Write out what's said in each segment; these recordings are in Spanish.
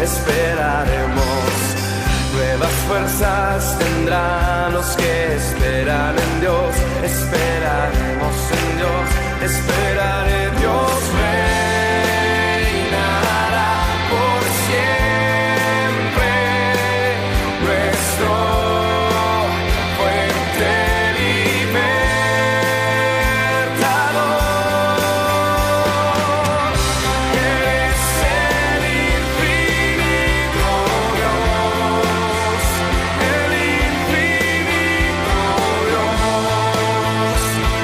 esperaremos. Nuevas fuerzas tendrán los que esperan en Dios. Esperaremos en Dios, esperaré. Dios reinará por siempre, nuestro fuente libertador. Eres el infinito Dios, el infinito Dios.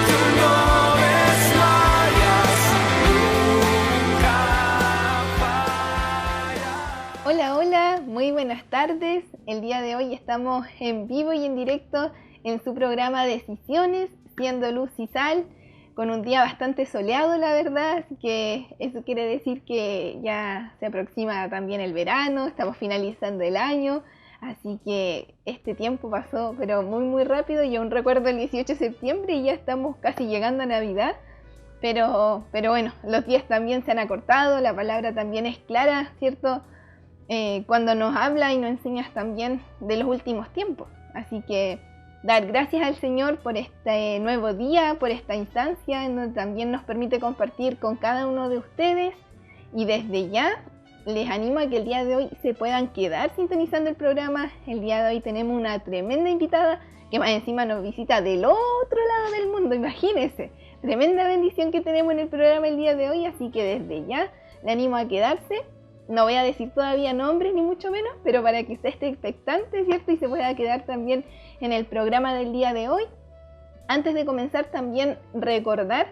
Tú no desmayas, nunca fallas. Hola, hola, muy buenas tardes. El día de hoy estamos en vivo y en directo en su programa Decisiones, siendo luz y sal, con un día bastante soleado, la verdad, así que eso quiere decir que ya se aproxima también el verano, estamos finalizando el año, así que este tiempo pasó pero muy rápido. Yo aún recuerdo el 18 de septiembre y ya estamos casi llegando a Navidad. Pero bueno, los días también se han acortado, la palabra también es clara, ¿cierto? Cuando nos habla y nos enseñas también de los últimos tiempos. Así que dar gracias al Señor por este nuevo día, por esta instancia en donde también nos permite compartir con cada uno de ustedes. Y desde ya les animo a que el día de hoy se puedan quedar sintonizando el programa. El día de hoy tenemos una tremenda invitada que más encima nos visita del otro lado del mundo, imagínense. Tremenda bendición que tenemos en el programa el día de hoy, así que desde ya le animo a quedarse. No voy a decir todavía nombres ni mucho menos, pero para que usted esté expectante, ¿cierto? Y se pueda quedar también en el programa del día de hoy. Antes de comenzar también recordar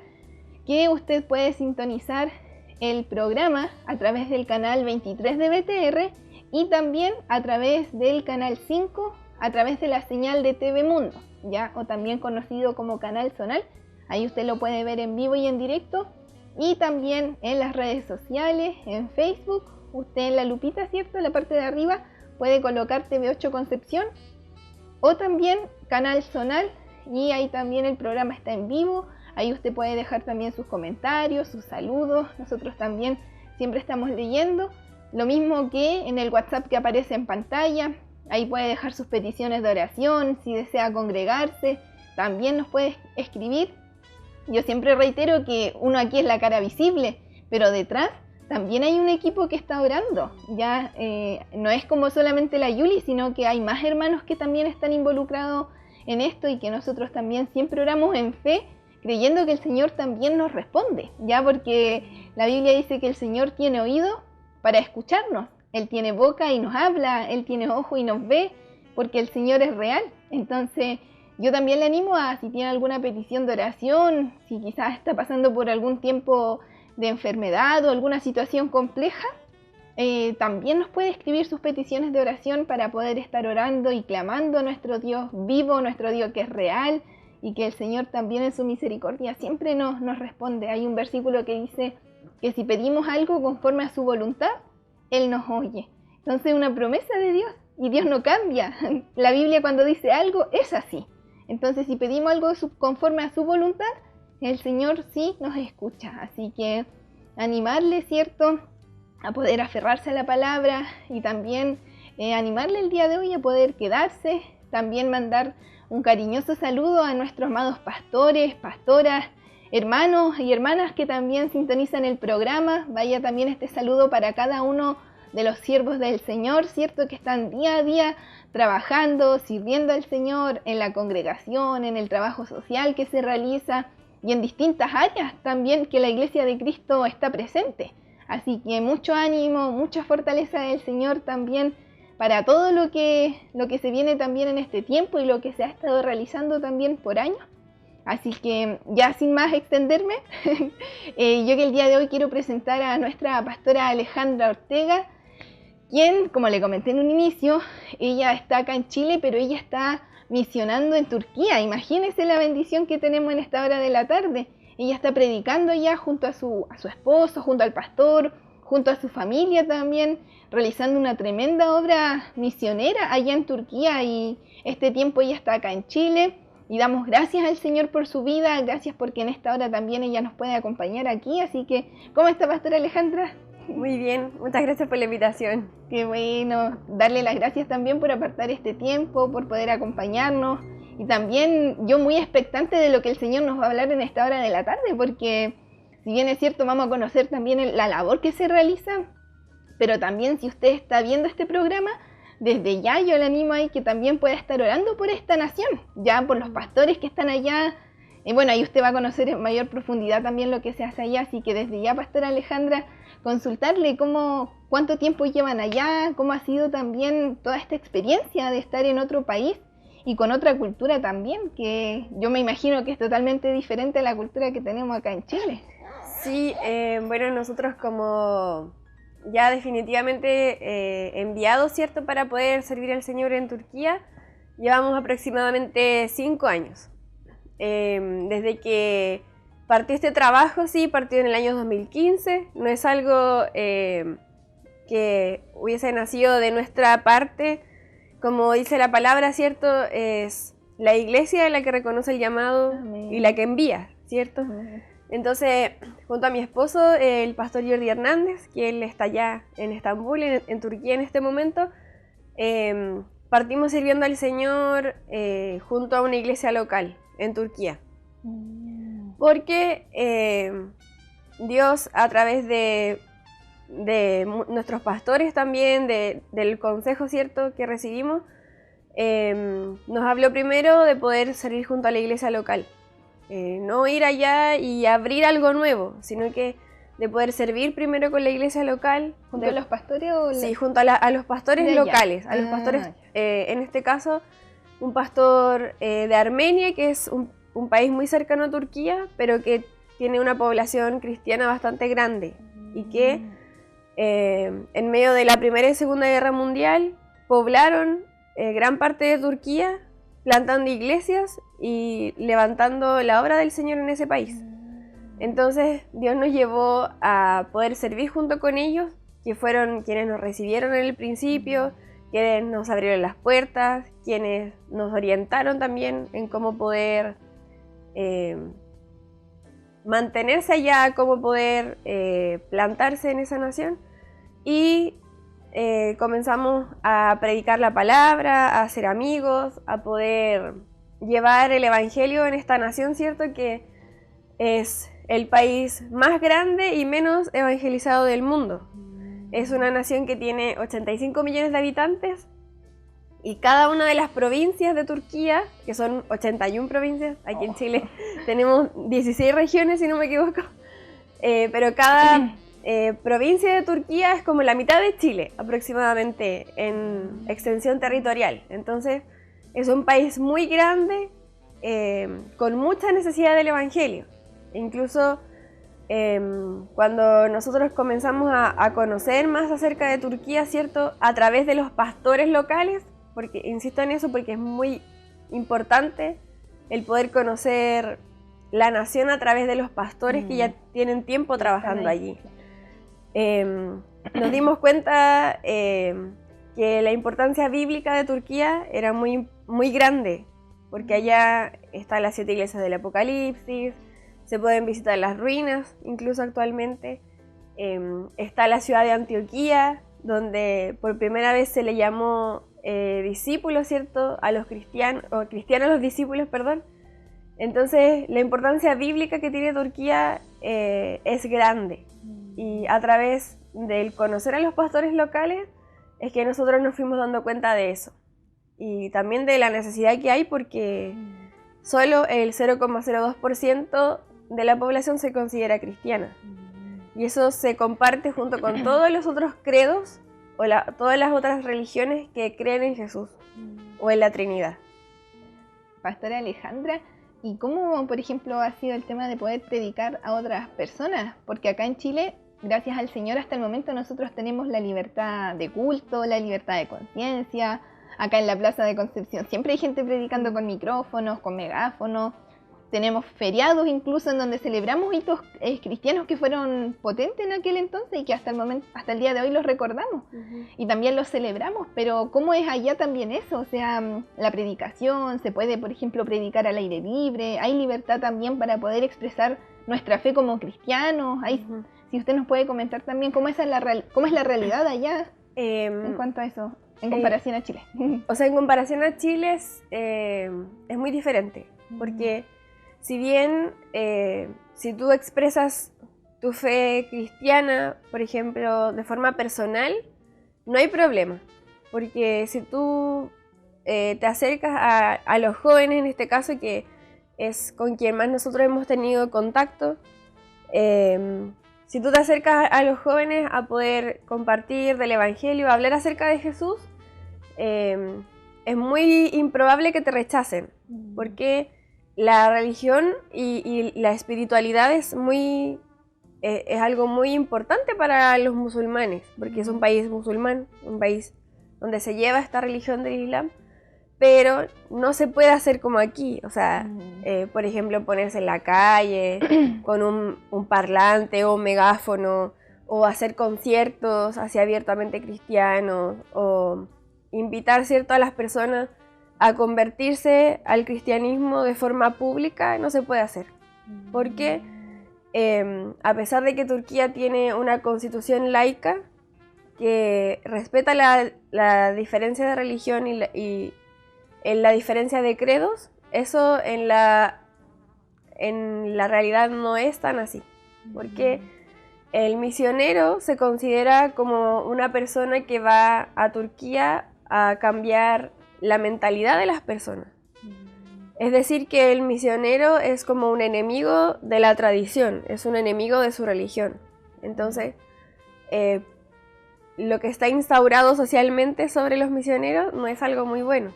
que usted puede sintonizar el programa a través del canal 23 de BTR y también a través del canal 5, a través de la señal de TV Mundo, ¿ya? O también conocido como Canal Zonal. Ahí usted lo puede ver en vivo y en directo. Y también en las redes sociales, en Facebook. Usted en la lupita, ¿cierto? En la parte de arriba puede colocar TV8 Concepción o también Canal Zonal, y ahí también el programa está en vivo. Ahí usted puede dejar también sus comentarios, sus saludos. Nosotros también siempre estamos leyendo. Lo mismo que en el WhatsApp que aparece en pantalla. Ahí puede dejar sus peticiones de oración. Si desea congregarse, también nos puede escribir. Yo siempre reitero que uno aquí es la cara visible, pero detrás también hay un equipo que está orando. Ya no es como solamente la Yuli, sino que hay más hermanos que también están involucrados en esto, y que nosotros también siempre oramos en fe, creyendo que el Señor también nos responde, ya, porque la Biblia dice que el Señor tiene oído para escucharnos, Él tiene boca y nos habla, Él tiene ojo y nos ve, porque el Señor es real. Entonces yo también le animo a, si tiene alguna petición de oración, si quizás está pasando por algún tiempo de enfermedad o alguna situación compleja, también nos puede escribir sus peticiones de oración para poder estar orando y clamando a nuestro Dios vivo, nuestro Dios que es real, y que el Señor también en su misericordia siempre nos responde. Hay un versículo que dice que si pedimos algo conforme a su voluntad, Él nos oye. Entonces, una promesa de Dios, y Dios no cambia. La Biblia, cuando dice algo, es así. Entonces, si pedimos algo conforme a su voluntad, el Señor sí nos escucha. Así que animarle, ¿cierto?, a poder aferrarse a la palabra, y también animarle el día de hoy a poder quedarse. También mandar un cariñoso saludo a nuestros amados pastores, pastoras, hermanos y hermanas que también sintonizan el programa. Vaya también este saludo para cada uno de los siervos del Señor, ¿cierto?, que están día a día trabajando, sirviendo al Señor en la congregación, en el trabajo social que se realiza y en distintas áreas también que la Iglesia de Cristo está presente. Así que mucho ánimo, mucha fortaleza del Señor también para todo lo que se viene también en este tiempo y lo que se ha estado realizando también por años. Así que ya sin más extenderme, yo que el día de hoy quiero presentar a nuestra pastora Alejandra Ortega, quien, como le comenté en un inicio, ella está acá en Chile, pero ella está misionando en Turquía. Imagínense la bendición que tenemos en esta hora de la tarde. Ella está predicando ya junto a su esposo, junto al pastor, junto a su familia también, realizando una tremenda obra misionera allá en Turquía, y este tiempo ella está acá en Chile. Y damos gracias al Señor por su vida, gracias porque en esta hora también ella nos puede acompañar aquí. Así que, ¿cómo está, pastora Alejandra? Muy bien, muchas gracias por la invitación. Qué bueno, darle las gracias también por apartar este tiempo, por poder acompañarnos y también yo muy expectante de lo que el Señor nos va a hablar en esta hora de la tarde, porque si bien es cierto vamos a conocer también la labor que se realiza, pero también si usted está viendo este programa, desde ya yo le animo a que también pueda estar orando por esta nación, ya por los pastores que están allá. Y bueno, ahí usted va a conocer en mayor profundidad también lo que se hace allá, así que desde ya, Pastora Alejandra, consultarle cuánto tiempo llevan allá, cómo ha sido también toda esta experiencia de estar en otro país y con otra cultura también, que yo me imagino que es totalmente diferente a la cultura que tenemos acá en Chile. Sí, bueno, nosotros como ya definitivamente enviados, ¿cierto?, para poder servir al Señor en Turquía, llevamos aproximadamente 5 años. Desde que partió este trabajo, sí, partió en el año 2015, no es algo que hubiese nacido de nuestra parte, como dice la palabra, ¿cierto? Es la iglesia la que reconoce el llamado. Amén. Y la que envía, ¿cierto? Amén. Entonces, junto a mi esposo, el pastor Jordi Hernández, que él está allá en Estambul, en Turquía en este momento, partimos sirviendo al Señor junto a una iglesia local en Turquía. Porque Dios, a través de nuestros pastores también, del consejo, ¿cierto?, que recibimos, nos habló primero de poder servir junto a la iglesia local. No ir allá y abrir algo nuevo, sino que de poder servir primero con la iglesia local. ¿Junto a los pastores? Sí, junto a los pastores locales, a los pastores, en este caso, un pastor de Armenia, que es un país muy cercano a Turquía, pero que tiene una población cristiana bastante grande y que en medio de la Primera y Segunda Guerra Mundial poblaron gran parte de Turquía, plantando iglesias y levantando la obra del Señor en ese país. Entonces Dios nos llevó a poder servir junto con ellos, que fueron quienes nos recibieron en el principio, quienes nos abrieron las puertas, quienes nos orientaron también en cómo poder mantenerse allá, cómo poder plantarse en esa nación. Y comenzamos a predicar la palabra, a hacer amigos, a poder llevar el evangelio en esta nación, ¿cierto?, que es el país más grande y menos evangelizado del mundo. Es una nación que tiene 85 millones de habitantes y cada una de las provincias de Turquía, que son 81 provincias, aquí en Chile tenemos 16 regiones si no me equivoco, pero cada provincia de Turquía es como la mitad de Chile aproximadamente en extensión territorial. Entonces es un país muy grande con mucha necesidad del evangelio. Incluso cuando nosotros comenzamos a conocer más acerca de Turquía, ¿cierto?, a través de los pastores locales, porque insisto en eso porque es muy importante el poder conocer la nación a través de los pastores que ya tienen tiempo trabajando allí. Nos dimos cuenta que la importancia bíblica de Turquía era muy, muy grande, porque allá están las 7 iglesias del Apocalipsis, se pueden visitar las ruinas, incluso actualmente. Está la ciudad de Antioquía, donde por primera vez se le llamó discípulos, ¿cierto?, a los cristianos, o cristianos a los discípulos, perdón. Entonces, la importancia bíblica que tiene Turquía es grande. Y a través del conocer a los pastores locales es que nosotros nos fuimos dando cuenta de eso. Y también de la necesidad que hay, porque solo el 0,02% de la población se considera cristiana. Y eso se comparte junto con todos los otros credos o todas las otras religiones que creen en Jesús o en la Trinidad. Pastora Alejandra, ¿y cómo, por ejemplo, ha sido el tema de poder predicar a otras personas? Porque acá en Chile, gracias al Señor, hasta el momento nosotros tenemos la libertad de culto, la libertad de conciencia. Acá en la Plaza de Concepción siempre hay gente predicando con micrófonos, con megáfonos. Tenemos feriados incluso en donde celebramos hitos cristianos que fueron potentes en aquel entonces y que hasta el día de hoy los recordamos. Y también los celebramos, pero ¿cómo es allá también eso? O sea, la predicación, se puede, por ejemplo, predicar al aire libre, hay libertad también para poder expresar nuestra fe como cristianos, si usted nos puede comentar también cómo es cómo es la realidad allá en Em, cuanto a eso, en comparación a Chile. O sea, en comparación a Chile es muy diferente, porque si bien si tú expresas tu fe cristiana, por ejemplo, de forma personal, no hay problema, porque si tú te acercas a los jóvenes, en este caso, que es con quien más nosotros hemos tenido contacto, si tú te acercas a los jóvenes a poder compartir del Evangelio, hablar acerca de Jesús, es muy improbable que te rechacen, porque la religión y la espiritualidad es algo muy importante para los musulmanes, porque es un país musulmán, un país donde se lleva esta religión del Islam, pero no se puede hacer como aquí, o sea, por ejemplo, ponerse en la calle con un parlante o un megáfono, o hacer conciertos así abiertamente cristianos, o invitar, ¿cierto?, a las personas a convertirse al cristianismo de forma pública, no se puede hacer. Porque a pesar de que Turquía tiene una constitución laica que respeta la diferencia de religión y la diferencia de credos, eso en la realidad no es tan así. Porque el misionero se considera como una persona que va a Turquía a cambiar la mentalidad de las personas. Es decir, que el misionero es como un enemigo de la tradición, es un enemigo de su religión. Entonces, lo que está instaurado socialmente sobre los misioneros no es algo muy bueno.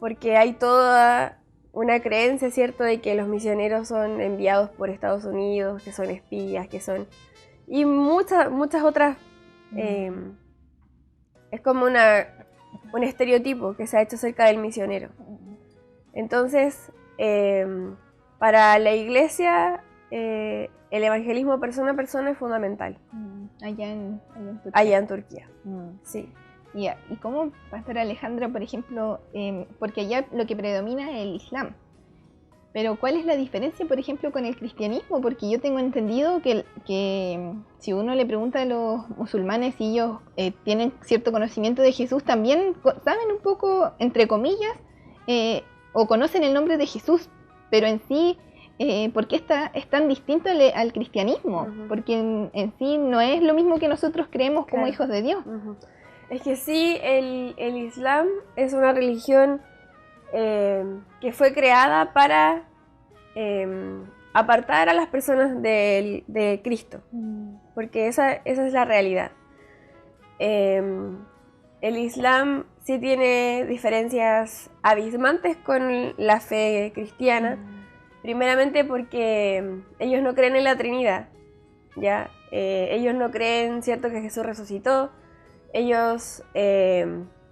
Porque hay toda una creencia, ¿cierto?, de que los misioneros son enviados por Estados Unidos, que son espías, que son... Y muchas otras... es como un estereotipo que se ha hecho acerca del misionero. Entonces, para la iglesia, el evangelismo persona a persona es fundamental. Allá en Turquía. Allá en Turquía, sí. ¿Y cómo, Pastora Alejandra, por ejemplo, porque allá lo que predomina es el Islam, pero cuál es la diferencia, por ejemplo, con el cristianismo? Porque yo tengo entendido que si uno le pregunta a los musulmanes si ellos tienen cierto conocimiento de Jesús, también saben un poco, entre comillas, o conocen el nombre de Jesús, pero en sí, ¿por qué es tan distinto al cristianismo? Porque en sí no es lo mismo que nosotros creemos como hijos de Dios. Es que sí, el Islam es una religión que fue creada para apartar a las personas de Cristo, porque esa es la realidad. El Islam sí tiene diferencias abismantes con la fe cristiana, primeramente porque ellos no creen en la Trinidad, ¿ya? Ellos no creen, ¿cierto?, que Jesús resucitó. Ellos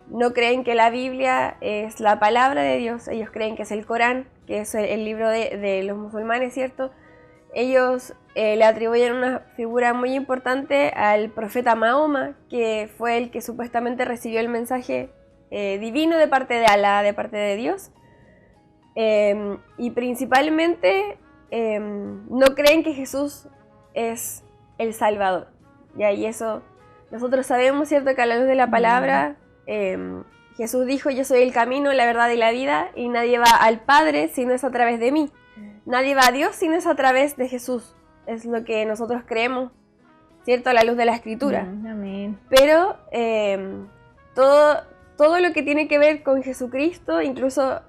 no creen que la Biblia es la palabra de Dios, ellos creen que es el Corán, que es el libro de los musulmanes, ¿cierto? Ellos le atribuyen una figura muy importante al profeta Mahoma, que fue el que supuestamente recibió el mensaje divino de parte de Alá, de parte de Dios. Y principalmente no creen que Jesús es el Salvador, ¿ya? Y eso... Nosotros sabemos, ¿cierto?, que a la luz de la palabra, Jesús dijo: yo soy el camino, la verdad y la vida, y nadie va al Padre si no es a través de mí. Nadie va a Dios si no es a través de Jesús. Es lo que nosotros creemos, ¿cierto?, a la luz de la Escritura. Amén. Pero todo lo que tiene que ver con Jesucristo, incluso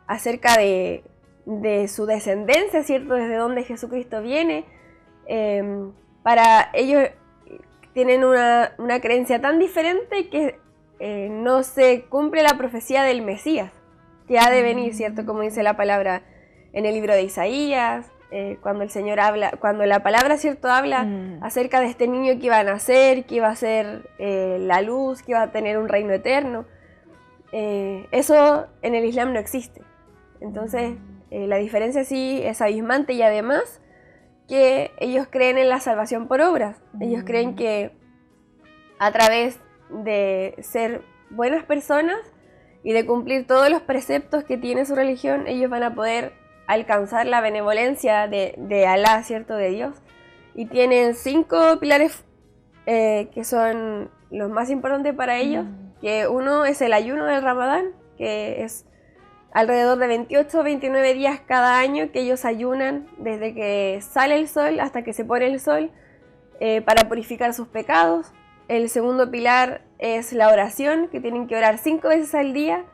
acerca de su descendencia, ¿cierto?, desde donde Jesucristo viene, para ellos... tienen una creencia tan diferente que no se cumple la profecía del Mesías, que ha de venir, ¿cierto? Como dice la palabra en el libro de Isaías, cuando el Señor habla, cuando la palabra, ¿cierto?, habla acerca de este niño que iba a nacer, que iba a ser la luz, que iba a tener un reino eterno. Eso en el Islam no existe. Entonces, la diferencia sí es abismante, y además que ellos creen en la salvación por obras. Ellos creen que a través de ser buenas personas y de cumplir todos los preceptos que tiene su religión, ellos van a poder alcanzar la benevolencia de Alá, ¿cierto? De Dios. Y tienen 5 pilares que son los más importantes para ellos, que uno es el ayuno del Ramadán, que es alrededor de 28 o 29 días cada año que ellos ayunan desde que sale el sol hasta que se pone el sol para purificar sus pecados. El segundo pilar es la oración, que tienen que orar 5 veces al día.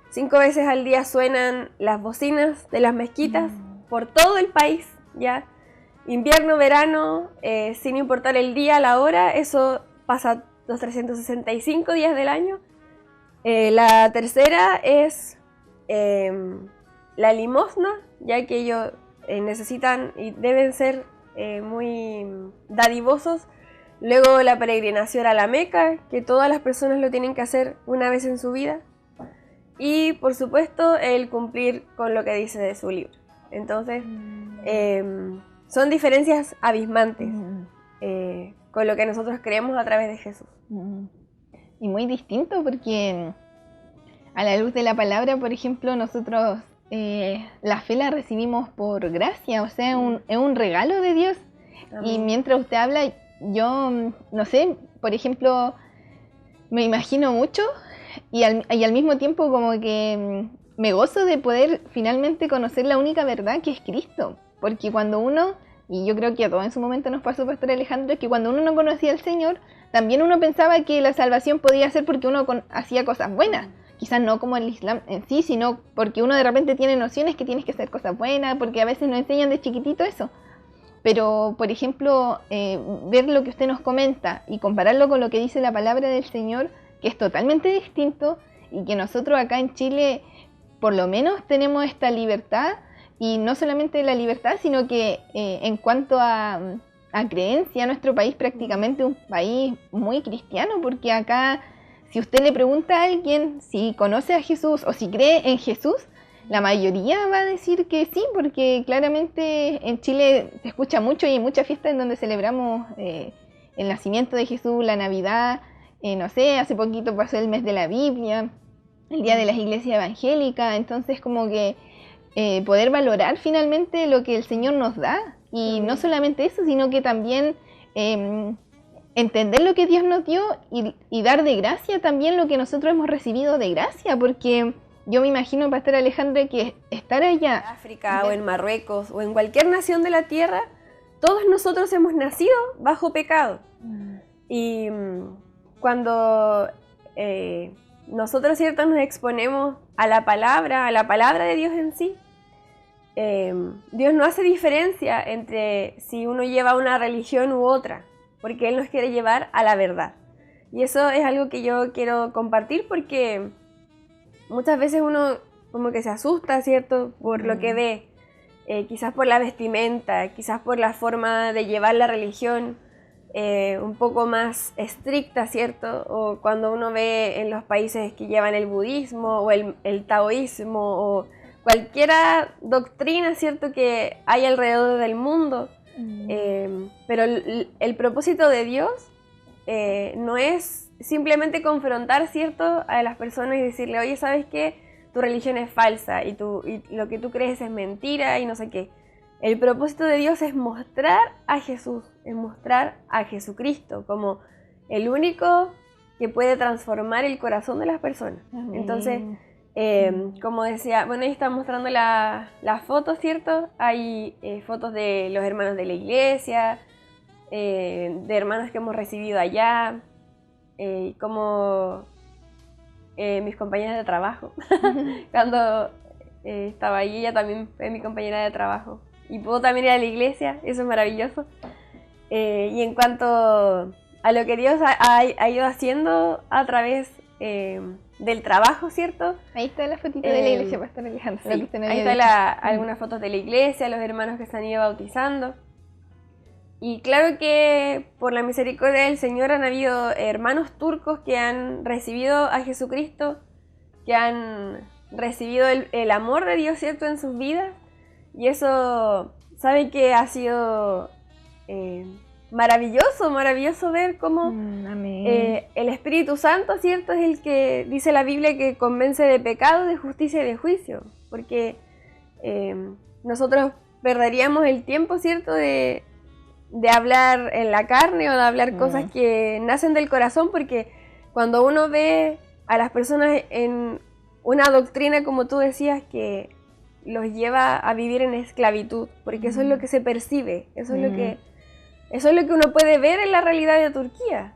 5 veces al día suenan las bocinas de las mezquitas por todo el país, ¿ya? Invierno, verano, sin importar el día, la hora, eso pasa los 365 días del año. La tercera es la limosna, ya que ellos necesitan y deben ser muy dadivosos. Luego la peregrinación a la Meca, que todas las personas lo tienen que hacer una vez en su vida. Y por supuesto el cumplir con lo que dice de su libro. Entonces son diferencias abismantes con lo que nosotros creemos a través de Jesús. Y muy distinto porque a la luz de la palabra, por ejemplo, nosotros la fe la recibimos por gracia, o sea, es un regalo de Dios. Amén. Y mientras usted habla, yo, no sé, por ejemplo, me imagino mucho y al mismo tiempo como que me gozo de poder finalmente conocer la única verdad que es Cristo. Porque cuando uno, y yo creo que a todos en su momento nos pasó, Pastor Alejandro, es que cuando uno no conocía al Señor, también uno pensaba que la salvación podía ser porque uno hacía cosas buenas. Quizás no como el Islam en sí, sino porque uno de repente tiene nociones que tienes que hacer cosas buenas, porque a veces nos enseñan de chiquitito eso. Pero, por ejemplo, ver lo que usted nos comenta y compararlo con lo que dice la palabra del Señor, que es totalmente distinto, y que nosotros acá en Chile, por lo menos, tenemos esta libertad, y no solamente la libertad, sino que en cuanto a creencia, nuestro país prácticamente es un país muy cristiano, porque acá, si usted le pregunta a alguien si conoce a Jesús o si cree en Jesús, la mayoría va a decir que sí, porque claramente en Chile se escucha mucho y hay muchas fiestas en donde celebramos el nacimiento de Jesús, la Navidad, no sé, hace poquito pasó el mes de la Biblia, el día de las iglesias evangélicas, entonces como que poder valorar finalmente lo que el Señor nos da, y no solamente eso, sino que también entender lo que Dios nos dio y dar de gracia también lo que nosotros hemos recibido de gracia, porque yo me imagino, Pastor Alejandro, que estar allá En África o en Marruecos o en cualquier nación de la tierra, todos nosotros hemos nacido bajo pecado. Y cuando nosotros, ¿cierto?, nos exponemos a la palabra de Dios en sí, Dios no hace diferencia entre si uno lleva una religión u otra, porque Él nos quiere llevar a la verdad. Y eso es algo que yo quiero compartir porque muchas veces uno como que se asusta, ¿cierto?, por lo que ve, quizás por la vestimenta, quizás por la forma de llevar la religión un poco más estricta, ¿cierto? O cuando uno ve en los países que llevan el budismo o el taoísmo o cualquier doctrina, ¿cierto?, que hay alrededor del mundo. Pero el propósito de Dios no es simplemente confrontar, ¿cierto?, a las personas y decirle, oye, ¿sabes qué? Tu religión es falsa y lo que tú crees es mentira y no sé qué. El propósito de Dios es mostrar a Jesús, es mostrar a Jesucristo como el único que puede transformar el corazón de las personas. Amén. Entonces, como decía, bueno, ahí está mostrando las fotos, ¿cierto? Hay fotos de los hermanos de la iglesia, de hermanos que hemos recibido allá, como mis compañeras de trabajo. Cuando estaba ahí, ella también fue mi compañera de trabajo. Y puedo también ir a la iglesia, eso es maravilloso. Y en cuanto a lo que Dios ha ido haciendo a través del trabajo, ¿cierto? Ahí está la fotito de la iglesia, Pastor Alejandro. Sí, lo que usted nos ahí había está dicho. algunas fotos de la iglesia, los hermanos que se han ido bautizando. Y claro que por la misericordia del Señor han habido hermanos turcos que han recibido a Jesucristo, que han recibido el amor de Dios, ¿cierto?, en sus vidas. Y eso, ¿sabe que ha sido maravilloso ver cómo Amén. el Espíritu Santo, ¿cierto?, es el que dice la Biblia que convence de pecado, de justicia y de juicio? Porque nosotros perderíamos el tiempo, ¿cierto? De hablar en la carne o de hablar cosas que nacen del corazón, porque cuando uno ve a las personas en una doctrina, como tú decías, que los lleva a vivir en esclavitud, porque eso es lo que se percibe, eso es lo que uno puede ver en la realidad de Turquía.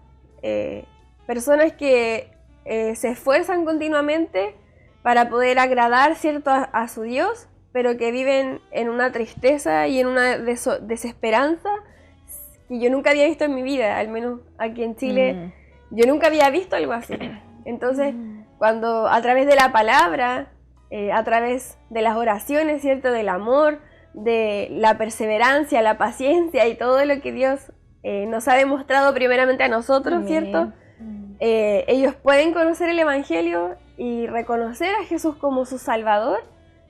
Personas que se esfuerzan continuamente para poder agradar, ¿cierto?, a su Dios, pero que viven en una tristeza y en una desesperanza que yo nunca había visto en mi vida, al menos aquí en Chile. Yo nunca había visto algo así. Entonces, cuando a través de la palabra, a través de las oraciones, ¿cierto?, del amor, de la perseverancia, la paciencia y todo lo que Dios nos ha demostrado primeramente a nosotros, ¿cierto? Ellos pueden conocer el Evangelio y reconocer a Jesús como su Salvador.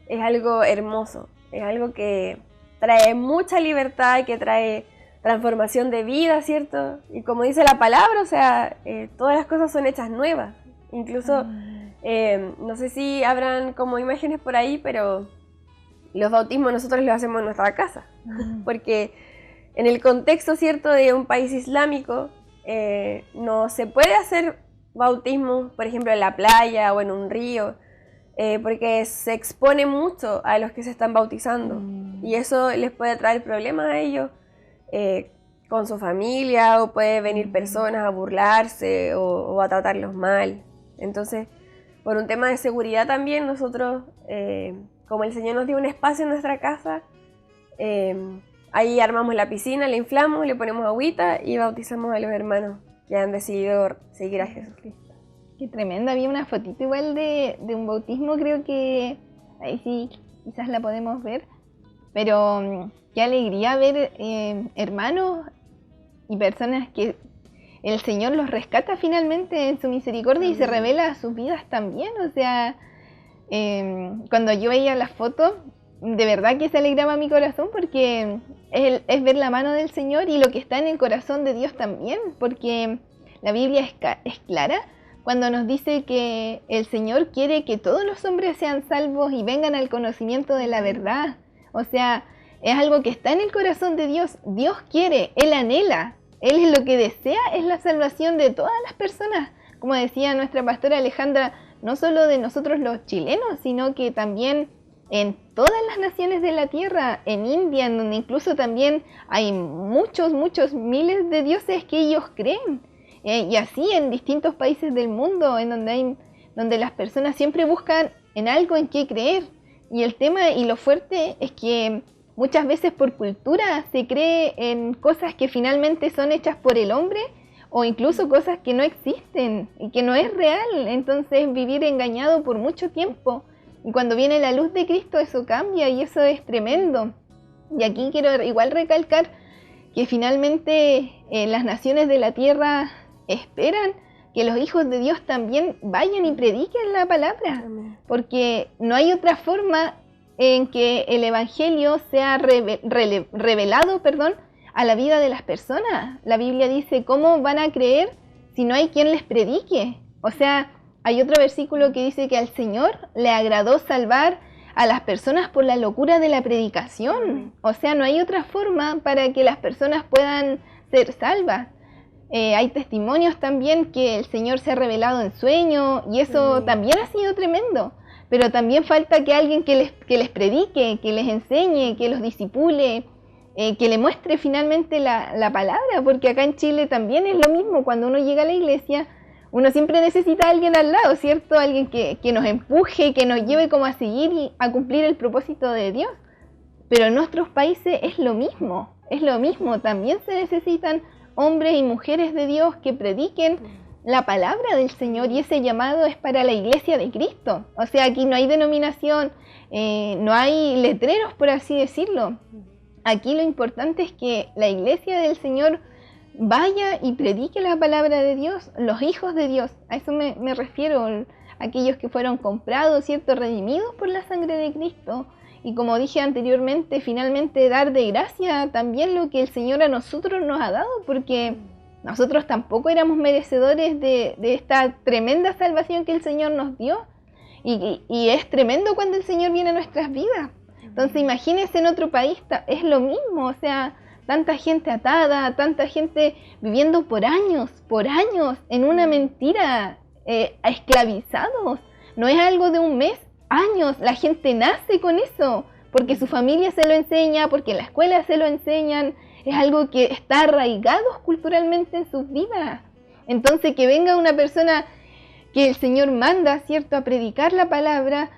Es algo hermoso, es algo que trae mucha libertad, que trae transformación de vida, ¿cierto? Y como dice la palabra, o sea, todas las cosas son hechas nuevas. Incluso, no sé si habrán como imágenes por ahí, pero los bautismos nosotros los hacemos en nuestra casa. Porque en el contexto, ¿cierto?, de un país islámico, no se puede hacer bautismo, por ejemplo, en la playa o en un río, porque se expone mucho a los que se están bautizando. Y eso les puede traer problemas a ellos con su familia, o puede venir personas a burlarse o a tratarlos mal. Entonces, por un tema de seguridad también, nosotros, como el Señor nos dio un espacio en nuestra casa, ahí armamos la piscina, la inflamos, le ponemos agüita y bautizamos a los hermanos que han decidido seguir a Jesús. Qué tremendo, había una fotito igual de un bautismo, creo que ahí sí, quizás la podemos ver, pero qué alegría ver hermanos y personas que el Señor los rescata finalmente en su misericordia y se revela a sus vidas también. O sea, cuando yo veía la foto, de verdad que se alegraba mi corazón, porque es ver la mano del Señor y lo que está en el corazón de Dios también, porque la Biblia es clara cuando nos dice que el Señor quiere que todos los hombres sean salvos y vengan al conocimiento de la verdad. O sea, es algo que está en el corazón de Dios. Dios quiere, Él anhela, Él es lo que desea, es la salvación de todas las personas. Como decía nuestra pastora Alejandra, no solo de nosotros los chilenos, sino que también en todas las naciones de la tierra, en India, en donde incluso también hay muchos miles de dioses que ellos creen. Y así en distintos países del mundo, en donde las personas siempre buscan en algo en qué creer. Y el tema y lo fuerte es que muchas veces por cultura se cree en cosas que finalmente son hechas por el hombre, o incluso cosas que no existen y que no es real. Entonces vivir engañado por mucho tiempo. Y cuando viene la luz de Cristo eso cambia y eso es tremendo. Y aquí quiero igual recalcar que finalmente las naciones de la tierra esperan que los hijos de Dios también vayan y prediquen la palabra. Porque no hay otra forma en que el Evangelio sea revelado, a la vida de las personas. La Biblia dice, ¿cómo van a creer si no hay quien les predique? O sea, hay otro versículo que dice que al Señor le agradó salvar a las personas por la locura de la predicación. O sea, no hay otra forma para que las personas puedan ser salvas. Hay testimonios también que el Señor se ha revelado en sueño y eso también ha sido tremendo. Pero también falta que alguien que les predique, que les enseñe, que los disipule, que le muestre finalmente la palabra, porque acá en Chile también es lo mismo. Cuando uno llega a la iglesia, uno siempre necesita a alguien al lado, ¿cierto? Alguien que nos empuje, que nos lleve como a seguir y a cumplir el propósito de Dios. Pero en nuestros países es lo mismo, también se necesitan hombres y mujeres de Dios que prediquen la palabra del Señor, y ese llamado es para la iglesia de Cristo. O sea, aquí no hay denominación, no hay letreros, por así decirlo. Aquí lo importante es que la iglesia del Señor vaya y predique la palabra de Dios, los hijos de Dios. A eso me refiero, aquellos que fueron comprados, ¿cierto?, redimidos por la sangre de Cristo. Y como dije anteriormente, finalmente dar de gracia también lo que el Señor a nosotros nos ha dado, porque nosotros tampoco éramos merecedores de esta tremenda salvación que el Señor nos dio. Y es tremendo cuando el Señor viene a nuestras vidas, Entonces imagínense en otro país, es lo mismo, o sea, tanta gente atada, tanta gente viviendo por años en una mentira, esclavizados. No es algo de un mes, años, la gente nace con eso, porque su familia se lo enseña, porque en la escuela se lo enseñan, es algo que está arraigado culturalmente en sus vidas. Entonces que venga una persona que el Señor manda, ¿cierto?, a predicar la palabra,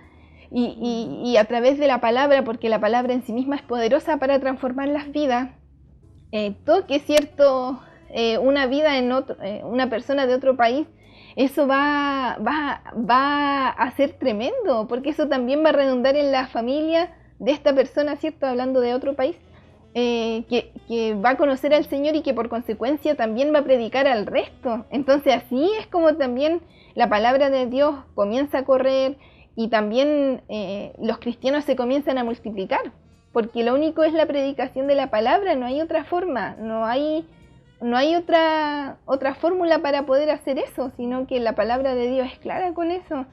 y a través de la palabra, porque la palabra en sí misma es poderosa para transformar las vidas, toque, ¿cierto?, una vida en otro, una persona de otro país, eso va a ser tremendo, porque eso también va a redundar en la familia de esta persona, ¿cierto?, hablando de otro país, que va a conocer al Señor y que por consecuencia también va a predicar al resto. Entonces así es como también la palabra de Dios comienza a correr, y también los cristianos se comienzan a multiplicar, porque lo único es la predicación de la palabra, no hay otra forma, no hay otra fórmula para poder hacer eso, sino que la palabra de Dios es clara con eso.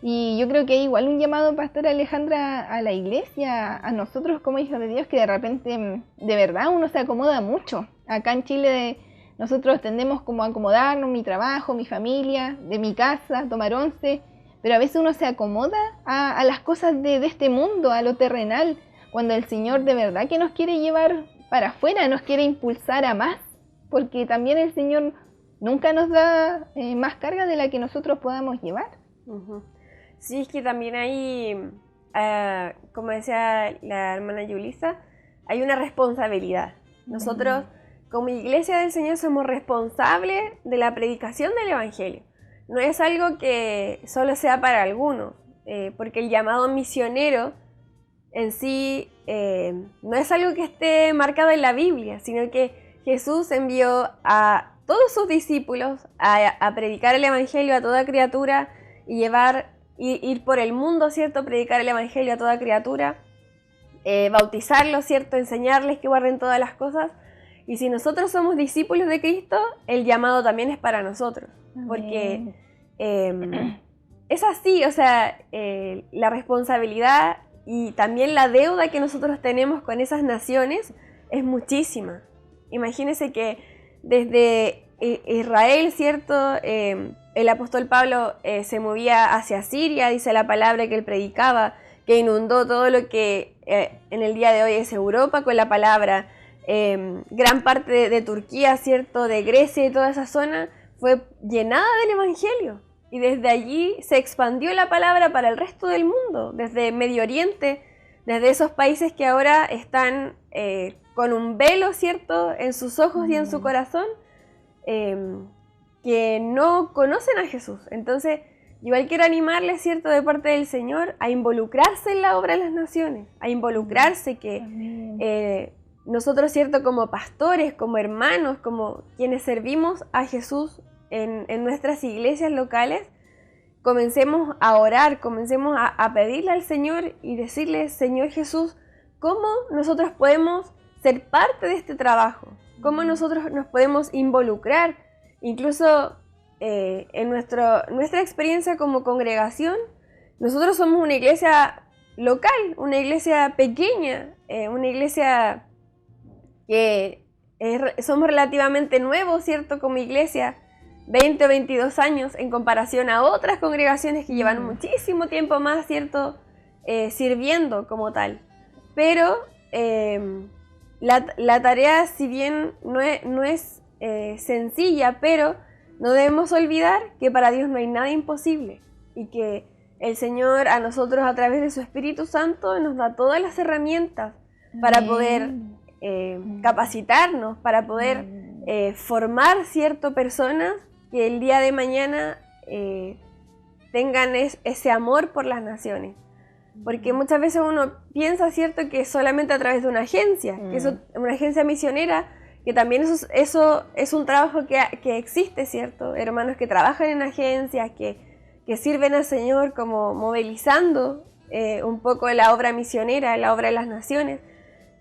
Y yo creo que hay igual un llamado, Pastora Alejandra, a la iglesia, a nosotros como hijos de Dios, que de repente, de verdad, uno se acomoda mucho. Acá en Chile nosotros tendemos como a acomodarnos, mi trabajo, mi familia, de mi casa, tomar once, pero a veces uno se acomoda a las cosas de este mundo, a lo terrenal, cuando el Señor de verdad que nos quiere llevar para afuera, nos quiere impulsar a más, porque también el Señor nunca nos da más carga de la que nosotros podamos llevar. Uh-huh. Sí, es que también hay, como decía la hermana Yulisa, hay una responsabilidad. Nosotros, como iglesia del Señor, somos responsables de la predicación del Evangelio. No es algo que solo sea para algunos, porque el llamado misionero en sí no es algo que esté marcado en la Biblia, sino que Jesús envió a todos sus discípulos a predicar el Evangelio a toda criatura y ir por el mundo, ¿cierto? Predicar el Evangelio a toda criatura, bautizarlos, ¿cierto? Enseñarles que guarden todas las cosas. Y si nosotros somos discípulos de Cristo, el llamado también es para nosotros. Porque es así, o sea, la responsabilidad y también la deuda que nosotros tenemos con esas naciones es muchísima. Imagínense que desde Israel, ¿cierto? El apóstol Pablo se movía hacia Siria, dice la palabra que él predicaba, que inundó todo lo que en el día de hoy es Europa con la palabra. Gran parte de Turquía, ¿cierto? De Grecia y toda esa zona fue llenada del Evangelio. Y desde allí se expandió la palabra para el resto del mundo, desde Medio Oriente, desde esos países que ahora están con un velo, ¿cierto? En sus ojos y en su corazón, que no conocen a Jesús. Entonces, igual quiero animarles, ¿cierto?, de parte del Señor, a involucrarse en la obra de las naciones, a involucrarse, que nosotros, ¿cierto?, como pastores, como hermanos, como quienes servimos a Jesús en nuestras iglesias locales, comencemos a orar, comencemos a pedirle al Señor y decirle: Señor Jesús, ¿cómo nosotros podemos ser parte de este trabajo? ¿Cómo nosotros nos podemos involucrar? Incluso en nuestra experiencia como congregación, nosotros somos una iglesia local, una iglesia pequeña, una iglesia que somos relativamente nuevos, ¿cierto?, como iglesia, 20 o 22 años en comparación a otras congregaciones que llevan muchísimo tiempo más, ¿cierto?, sirviendo como tal. Pero la tarea, si bien no es sencilla, pero no debemos olvidar que para Dios no hay nada imposible y que el Señor a nosotros, a través de su Espíritu Santo, nos da todas las herramientas para poder capacitarnos, para poder formar, ¿cierto?, personas que el día de mañana tengan ese amor por las naciones. Porque muchas veces uno piensa, ¿cierto?, que solamente a través de una agencia, que es una agencia misionera, que también eso es un trabajo que existe, ¿cierto? Hermanos que trabajan en agencias, que sirven al Señor como movilizando un poco la obra misionera, la obra de las naciones.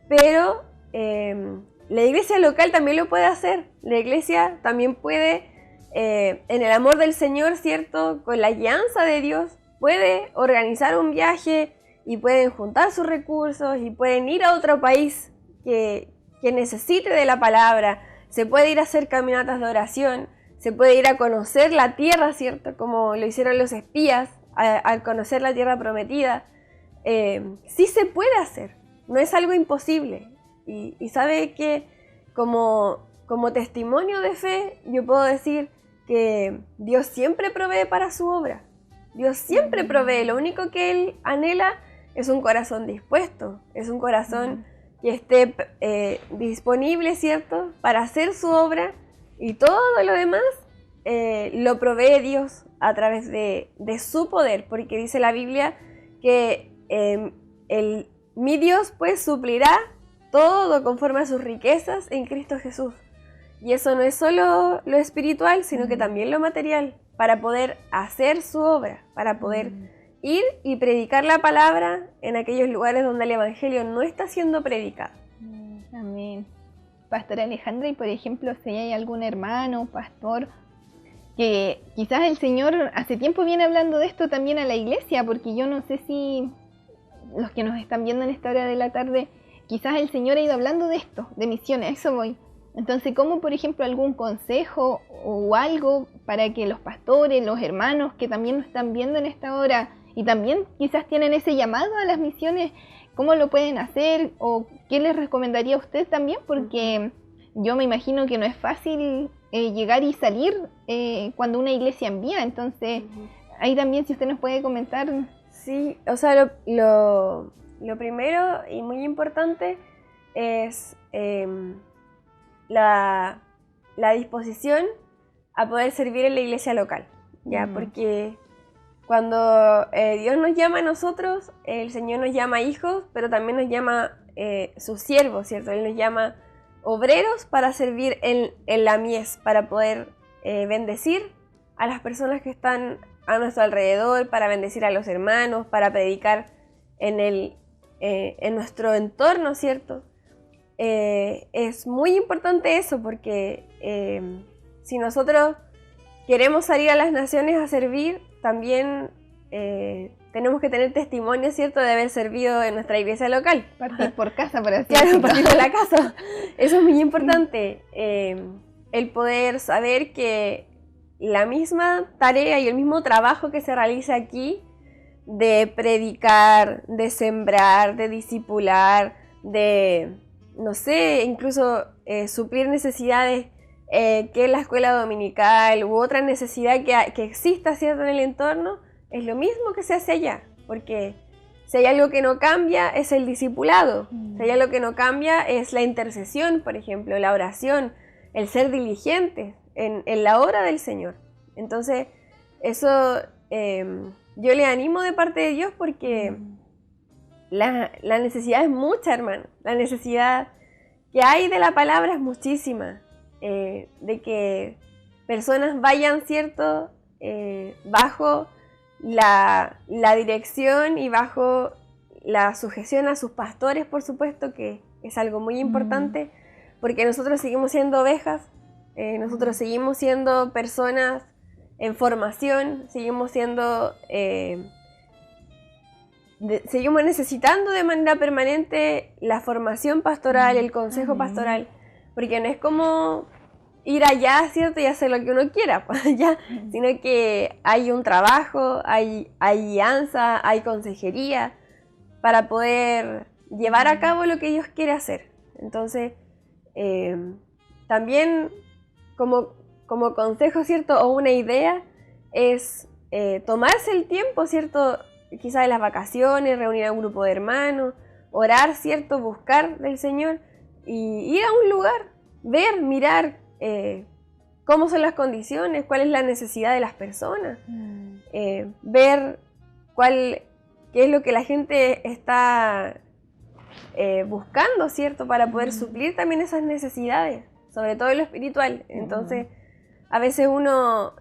Pero la iglesia local también lo puede hacer. La iglesia también puede, en el amor del Señor, ¿cierto?, con la guianza de Dios, puede organizar un viaje, y pueden juntar sus recursos y pueden ir a otro país que necesite de la palabra. Se puede ir a hacer caminatas de oración, se puede ir a conocer la tierra, ¿cierto? Como lo hicieron los espías al conocer la tierra prometida. Sí se puede hacer, no es algo imposible. Y sabe que como testimonio de fe, yo puedo decir que Dios siempre provee para su obra. Dios siempre provee, lo único que Él anhela es un corazón dispuesto, es un corazón que esté disponible, ¿cierto?, para hacer su obra, y todo lo demás lo provee Dios a través de su poder, porque dice la Biblia que mi Dios pues suplirá todo conforme a sus riquezas en Cristo Jesús. Y eso no es solo lo espiritual, sino que también lo material, para poder hacer su obra, para poder ir y predicar la palabra en aquellos lugares donde el evangelio no está siendo predicado. Amén. Pastora Alejandra, y por ejemplo, si hay algún hermano, pastor, que quizás el Señor hace tiempo viene hablando de esto también a la iglesia, porque yo no sé si los que nos están viendo en esta hora de la tarde, quizás el Señor ha ido hablando de esto, de misiones, a eso voy. Entonces, ¿cómo, por ejemplo, algún consejo o algo para que los pastores, los hermanos que también nos están viendo en esta hora y también quizás tienen ese llamado a las misiones, cómo lo pueden hacer o qué les recomendaría a usted también? Porque yo me imagino que no es fácil llegar y salir cuando una iglesia envía. Entonces, ahí también si usted nos puede comentar. Sí, o sea, lo primero y muy importante es la disposición a poder servir en la iglesia local, ¿ya? Porque cuando Dios nos llama a nosotros, el Señor nos llama hijos, pero también nos llama sus siervos, ¿cierto? Él nos llama obreros para servir en la mies, para poder bendecir a las personas que están a nuestro alrededor, para bendecir a los hermanos, para predicar en nuestro entorno, ¿cierto? Es muy importante eso, porque si nosotros queremos salir a las naciones a servir, también tenemos que tener testimonio, ¿cierto?, de haber servido en nuestra iglesia local. Partir por casa, para decir. Claro, partir de la casa. Eso es muy importante, el poder saber que la misma tarea y el mismo trabajo que se realiza aquí, de predicar, de sembrar, de discipular, de, no sé, incluso suplir necesidades que es la escuela dominical u otra necesidad que exista, ¿cierto?, en el entorno, es lo mismo que se hace allá, porque si hay algo que no cambia es el discipulado, si hay algo que no cambia es la intercesión, por ejemplo, la oración, el ser diligentes en la obra del Señor. Entonces, eso yo le animo de parte de Dios, porque la necesidad es mucha, hermano, la necesidad que hay de la palabra es muchísima. De que personas vayan, ¿cierto?, bajo la dirección y bajo la sujeción a sus pastores, por supuesto, que es algo muy importante, porque nosotros seguimos siendo ovejas, nosotros seguimos siendo personas en formación, seguimos siendo seguimos necesitando de manera permanente la formación pastoral, el consejo pastoral, porque no es como ir allá, ¿cierto?, y hacer lo que uno quiera, pues, ya, sino que hay un trabajo, hay guianza, hay consejería para poder llevar a cabo lo que Dios quiere hacer. Entonces, también como consejo, ¿cierto?, o una idea es tomarse el tiempo, ¿cierto?, quizás de las vacaciones, reunir a un grupo de hermanos, orar, ¿cierto?, buscar del Señor y ir a un lugar, ver, mirar cómo son las condiciones, cuál es la necesidad de las personas, ver qué es lo que la gente está buscando, ¿cierto?, para poder suplir también esas necesidades, sobre todo en lo espiritual. Entonces, a veces uno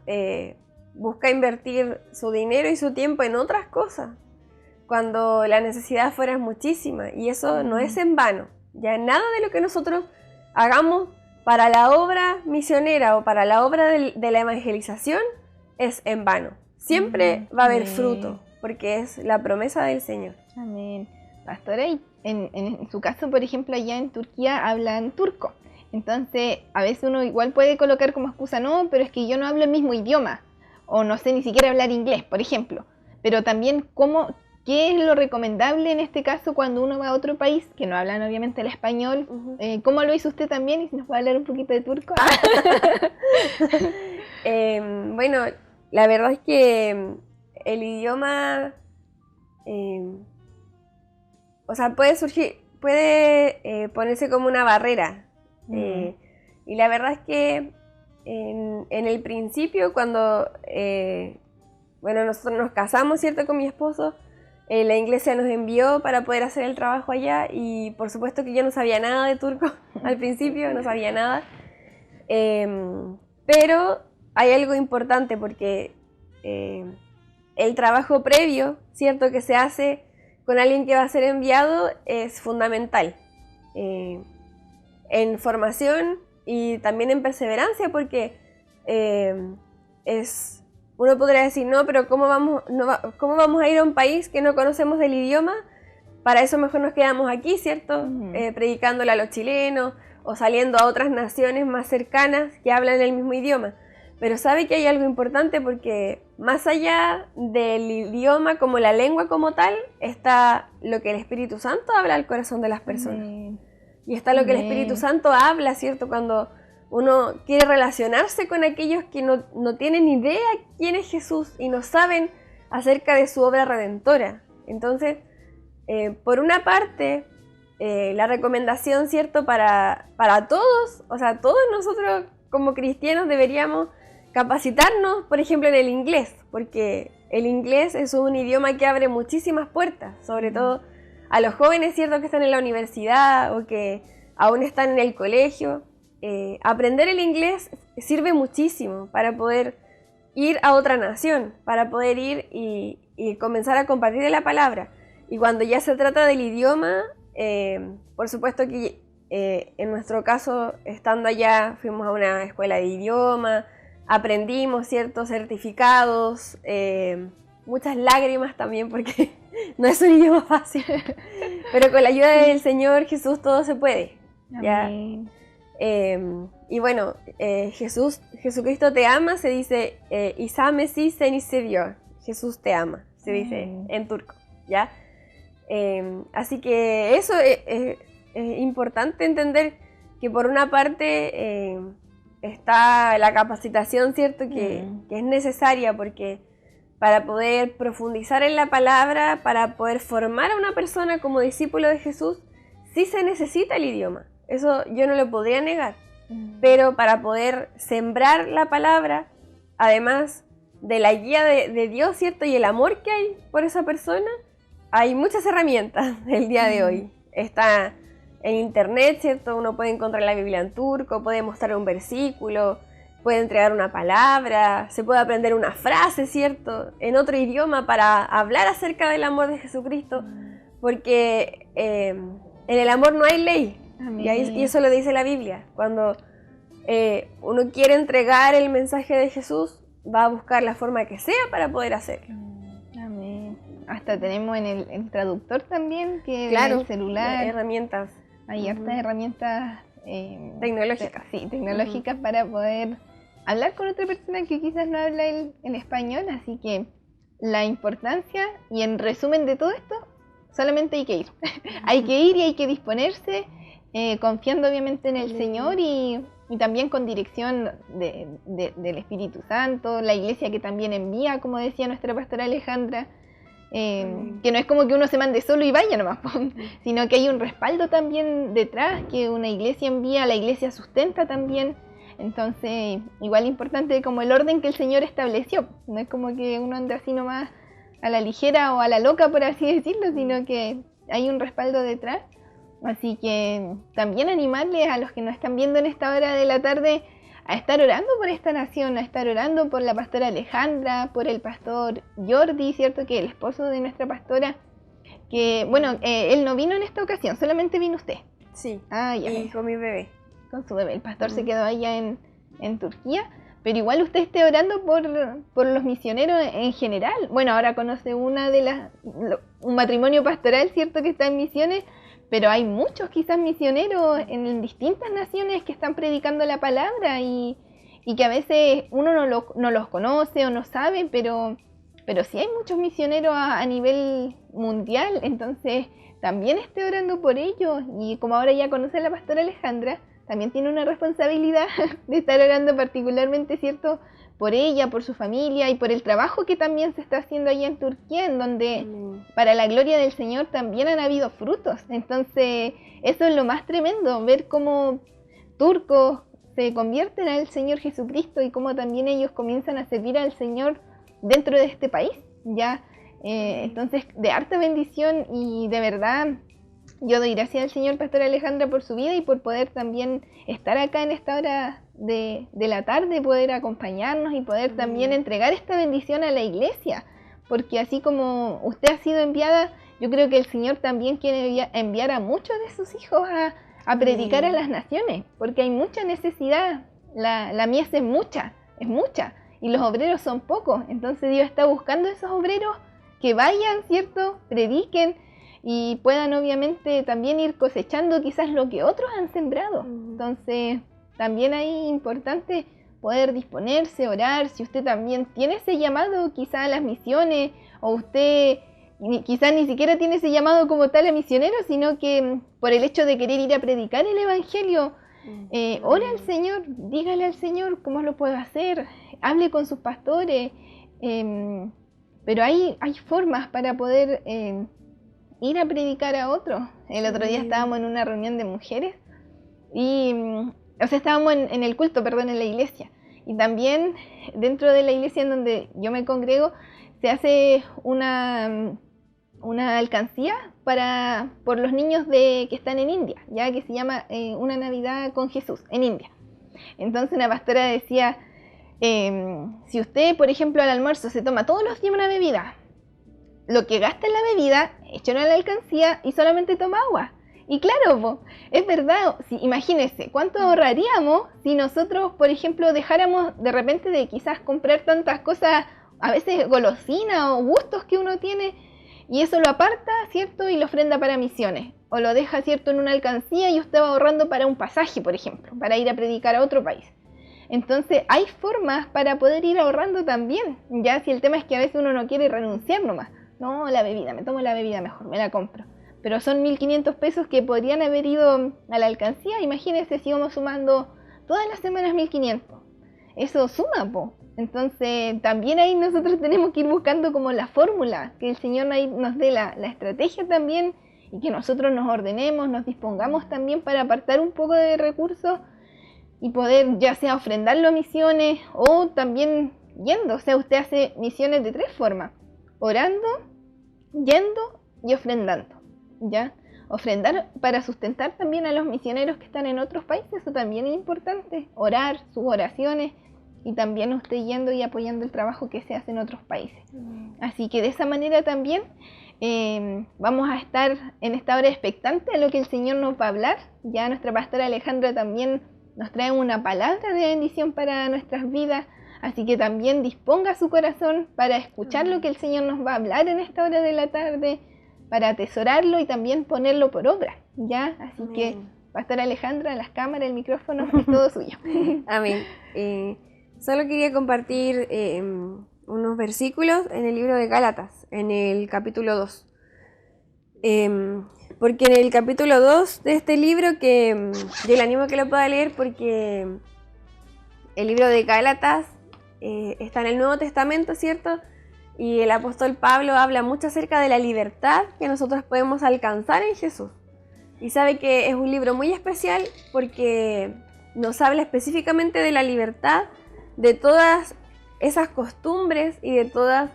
busca invertir su dinero y su tiempo en otras cosas, cuando la necesidad afuera es muchísima, y eso no es en vano. Ya nada de lo que nosotros hagamos para la obra misionera o para la obra de la evangelización es en vano. Siempre va a haber fruto, porque es la promesa del Señor. Amén. Pastora, y en su caso, por ejemplo, allá en Turquía hablan turco. Entonces, a veces uno igual puede colocar como excusa, no, pero es que yo no hablo el mismo idioma. O no sé ni siquiera hablar inglés, por ejemplo. Pero también, ¿qué es lo recomendable en este caso cuando uno va a otro país, que no hablan obviamente el español? ¿Cómo lo hizo usted también? Y si nos puede hablar un poquito de turco. Bueno, la verdad es que el idioma, o sea, puede ponerse como una barrera. Y la verdad es que en el principio, cuando nosotros nos casamos, ¿cierto?, con mi esposo, la iglesia nos envió para poder hacer el trabajo allá, y por supuesto que yo no sabía nada de turco al principio, no sabía nada. Pero hay algo importante, porque el trabajo previo, ¿cierto?, que se hace con alguien que va a ser enviado es fundamental. En formación y también en perseverancia, porque uno podría decir, no, pero ¿cómo vamos a ir a un país que no conocemos del idioma? Para eso mejor nos quedamos aquí, ¿cierto? Predicándole a los chilenos o saliendo a otras naciones más cercanas que hablan el mismo idioma. Pero sabe que hay algo importante, porque más allá del idioma como la lengua como tal, está lo que el Espíritu Santo habla al corazón de las personas. Y está lo que el Espíritu Santo habla, ¿cierto? Cuando uno quiere relacionarse con aquellos que no tienen idea quién es Jesús y no saben acerca de su obra redentora. Entonces, por una parte, la recomendación, ¿cierto?, para todos, o sea, todos nosotros como cristianos deberíamos capacitarnos, por ejemplo, en el inglés, porque el inglés es un idioma que abre muchísimas puertas, sobre todo a los jóvenes, ¿cierto?, que están en la universidad o que aún están en el colegio. Aprender el inglés sirve muchísimo para poder ir a otra nación, para poder ir y comenzar a compartir la palabra. Y cuando ya se trata del idioma, por supuesto que en nuestro caso, estando allá, fuimos a una escuela de idioma, aprendimos ciertos certificados, muchas lágrimas también, porque no es un idioma fácil, pero con la ayuda del Señor Jesús todo se puede. ¿Ya? Y bueno, Jesucristo te ama, se dice İsa Mesih seni seviyor. Jesús te ama, se dice en turco, ¿ya? Así que eso es importante entender, que por una parte está la capacitación, ¿cierto?, que es necesaria, porque para poder profundizar en la palabra, para poder formar a una persona como discípulo de Jesús, sí se necesita el idioma. Eso yo no lo podría negar. Pero para poder sembrar la palabra, además de la guía de Dios, ¿cierto?, y el amor que hay por esa persona, hay muchas herramientas el día de hoy. Está en internet, ¿cierto? Uno puede encontrar la Biblia en turco, puede mostrar un versículo, puede entregar una palabra, se puede aprender una frase, ¿cierto?, en otro idioma para hablar acerca del amor de Jesucristo, porque en el amor no hay ley. Y eso lo dice la Biblia. Cuando uno quiere entregar el mensaje de Jesús, va a buscar la forma que sea para poder hacerlo. Amén. Hasta tenemos en el traductor también, que claro, en el celular. Herramientas. Hay hartas herramientas tecnológicas. Tecnológicas para poder hablar con otra persona que quizás no habla el español. Así que la importancia, y en resumen de todo esto, solamente hay que ir. Hay que ir y hay que disponerse, confiando obviamente en el Señor y también con dirección del Espíritu Santo, la iglesia que también envía, como decía nuestra pastora Alejandra, que no es como que uno se mande solo y vaya nomás, sino que hay un respaldo también detrás, que una iglesia envía, la iglesia sustenta también. Entonces, igual importante como el orden que el Señor estableció. No es como que uno ande así nomás a la ligera o a la loca, por así decirlo, sino que hay un respaldo detrás. Así que también animarles a los que nos están viendo en esta hora de la tarde a estar orando por esta nación, a estar orando por la pastora Alejandra, por el pastor Jordi, ¿cierto?, que es el esposo de nuestra pastora, que, bueno, él no vino en esta ocasión, solamente vino usted. Sí, ya. Y con mi bebé. Con su bebé. El pastor se quedó allá en Turquía, pero igual usted esté orando por los misioneros en general. Bueno, ahora conoce un matrimonio pastoral, ¿cierto?, que está en misiones, pero hay muchos quizás misioneros en distintas naciones que están predicando la palabra y que a veces uno no los conoce o no sabe, pero sí hay muchos misioneros a nivel mundial, entonces también esté orando por ellos. Y como ahora ya conoce a la pastora Alejandra, también tiene una responsabilidad de estar orando particularmente, ¿cierto?, por ella, por su familia y por el trabajo que también se está haciendo allá en Turquía, en donde para la gloria del Señor también han habido frutos. Entonces eso es lo más tremendo, ver cómo turcos se convierten al Señor Jesucristo y cómo también ellos comienzan a servir al Señor dentro de este país, ¿ya? Entonces, de harta bendición, y de verdad yo doy gracias al Señor, pastora Alejandra, por su vida y por poder también estar acá en esta hora de la tarde, poder acompañarnos y poder también entregar esta bendición a la iglesia, porque así como usted ha sido enviada, yo creo que el Señor también quiere enviar a muchos de sus hijos a predicar a las naciones, porque hay mucha necesidad, la mies es mucha, y los obreros son pocos. Entonces Dios está buscando esos obreros que vayan, ¿cierto?, prediquen y puedan obviamente también ir cosechando quizás lo que otros han sembrado. Entonces también ahí es importante poder disponerse, orar. Si usted también tiene ese llamado quizás a las misiones, o usted quizás ni siquiera tiene ese llamado como tal a misionero, sino que por el hecho de querer ir a predicar el evangelio, ore al Señor, dígale al Señor cómo lo puedo hacer, hable con sus pastores, pero hay formas para poder ir a predicar a otros. El otro día estábamos en una reunión de mujeres estábamos en el culto, en la iglesia, y también dentro de la iglesia en donde yo me congrego se hace una alcancía por los niños que están en India, ya que se llama Una Navidad con Jesús en India. Entonces una pastora decía, si usted, por ejemplo, al almuerzo se toma todos los días una bebida, lo que gasta en la bebida, échalo a la alcancía y solamente toma agua. Y claro, es verdad, imagínense, ¿cuánto ahorraríamos si nosotros, por ejemplo, dejáramos de repente de quizás comprar tantas cosas, a veces golosinas o gustos que uno tiene, y eso lo aparta, ¿cierto?, y lo ofrenda para misiones, o lo deja, ¿cierto?, en una alcancía y usted va ahorrando para un pasaje, por ejemplo, para ir a predicar a otro país. Entonces hay formas para poder ir ahorrando también, ya si el tema es que a veces uno no quiere renunciar nomás. No, la bebida, me tomo la bebida mejor, me la compro. Pero son 1.500 pesos que podrían haber ido a la alcancía. Imagínense si vamos sumando todas las semanas 1.500. Eso suma, Entonces también ahí nosotros tenemos que ir buscando como la fórmula, que el Señor ahí nos dé la estrategia también, y que nosotros nos ordenemos, nos dispongamos también para apartar un poco de recursos y poder ya sea ofrendarlo a misiones o también yendo. O sea, usted hace misiones de 3 formas: orando, yendo y ofrendando, ¿ya? Ofrendar para sustentar también a los misioneros que están en otros países, eso también es importante, orar, sus oraciones, y también usted yendo y apoyando el trabajo que se hace en otros países. Así que de esa manera también vamos a estar en esta hora expectante a lo que el Señor nos va a hablar. Ya nuestra pastora Alejandra también nos trae una palabra de bendición para nuestras vidas, así que también disponga su corazón para escuchar lo que el Señor nos va a hablar en esta hora de la tarde, para atesorarlo y también ponerlo por obra, ¿ya? Así que, pastora Alejandra, las cámaras, el micrófono, es todo suyo. Amén. Solo quería compartir unos versículos en el libro de Gálatas, en el capítulo 2. Porque en el capítulo 2 de este libro, que yo le animo a que lo pueda leer, porque el libro de Gálatas está en el Nuevo Testamento, ¿cierto? Y el apóstol Pablo habla mucho acerca de la libertad que nosotros podemos alcanzar en Jesús. Y sabe que es un libro muy especial porque nos habla específicamente de la libertad, de todas esas costumbres y de todas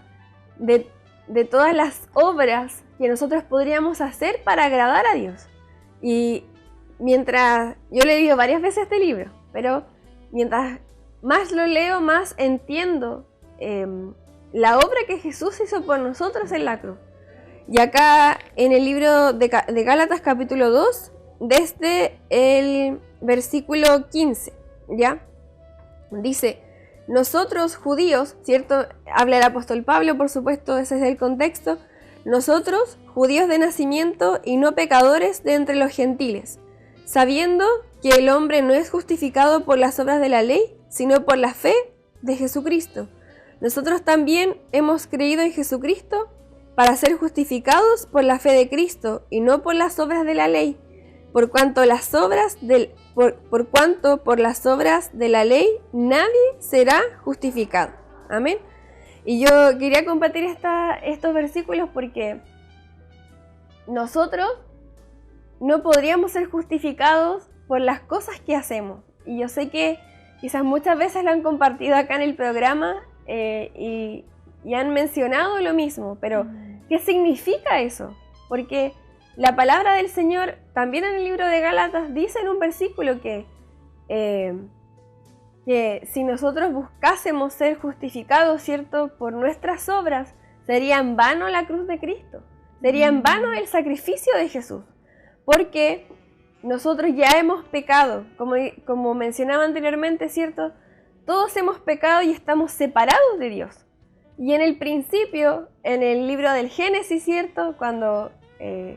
las obras que nosotros podríamos hacer para agradar a Dios. Y mientras yo he leído varias veces este libro, pero mientras más lo leo, más entiendo la obra que Jesús hizo por nosotros en la cruz. Y acá en el libro de Gálatas capítulo 2, desde el versículo 15, ¿ya? Dice: nosotros judíos, ¿cierto? Habla el apóstol Pablo, por supuesto, ese es el contexto. Nosotros, judíos de nacimiento y no pecadores de entre los gentiles, sabiendo que el hombre no es justificado por las obras de la ley, sino por la fe de Jesucristo. Nosotros también hemos creído en Jesucristo para ser justificados por la fe de Cristo y no por las obras de la ley, por cuanto por las obras de la ley nadie será justificado. Amén. Y yo quería compartir estos versículos porque nosotros no podríamos ser justificados por las cosas que hacemos. Y yo sé que quizás muchas veces lo han compartido acá en el programa y han mencionado lo mismo, pero ¿qué significa eso? Porque la palabra del Señor, también en el libro de Gálatas, dice en un versículo que si nosotros buscásemos ser justificados, ¿cierto?, por nuestras obras, sería en vano la cruz de Cristo, sería en vano el sacrificio de Jesús, porque nosotros ya hemos pecado, como mencionaba anteriormente, ¿cierto? Todos hemos pecado y estamos separados de Dios. Y en el principio, en el libro del Génesis, ¿cierto?, cuando